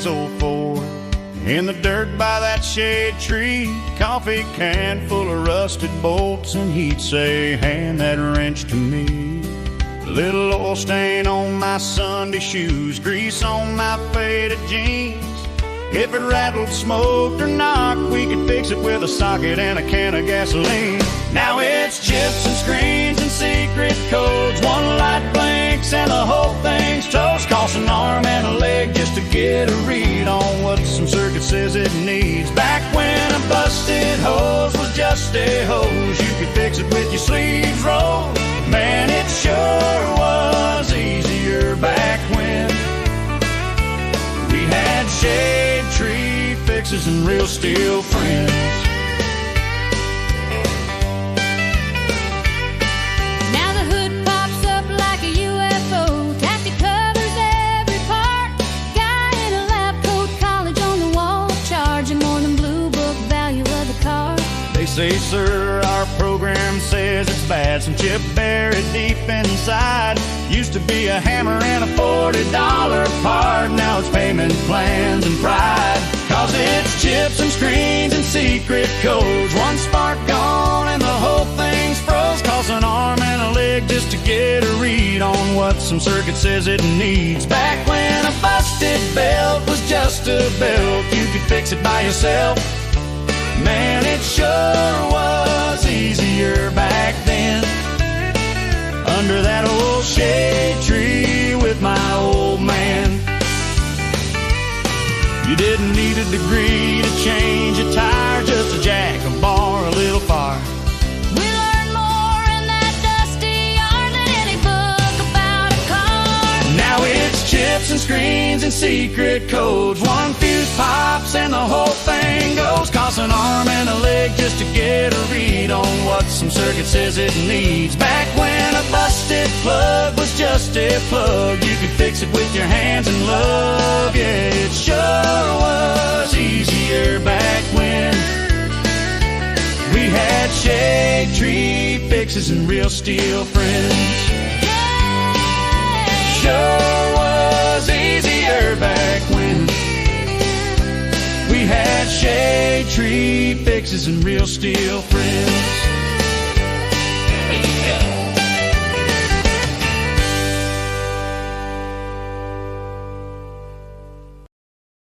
604. In the dirt by that shade tree, coffee can full of rusted bolts, and he'd say, hand that wrench to me. A little oil stain on my Sunday shoes, grease on my faded jeans. If it rattled, smoked, or knocked, we could fix it with a socket and a can of gasoline. Now it's chips and screens and secret codes, one light blinks and the whole thing's toast. Costs an arm and a leg just to get a read on what some circuit says it needs. Back when a busted hose was just a hose, you could fix it with your sleeves rolled. Man, it sure was easier back when we had shade tree fixes and real steel friends. Now the hood pops up like a UFO, taffy covers every part. Guy in a lab coat, college on the wall, charging more than blue book value of the car. They say, sir, our program says it's bad. Some chip buried deep inside. Used to be a hammer and a $40 part. Now it's payment plans and pride. Cause it's chips and screens and secret codes. One spark gone and the whole thing's froze. Costs an arm and a leg just to get a read on what some circuit says it needs. Back when a busted belt was just a belt, you could fix it by yourself. Man, it sure was easier back then, under that old shade tree with my old man. You didn't need a degree to change a tire, just a jack, a bar, a little fire. We learned more in that dusty yard than any book about a car. Now it's chips and screens and secret codes. One fuse pops and the whole thing goes. Costs an arm and a leg just to get a read on what some circuit says it needs. Back when a busted plug was just a plug, you could fix it with your hands and love. Yeah, it sure was easier back when we had shade tree fixes and real steel friends. Sure was easier back when we had shade tree fixes and real steel friends.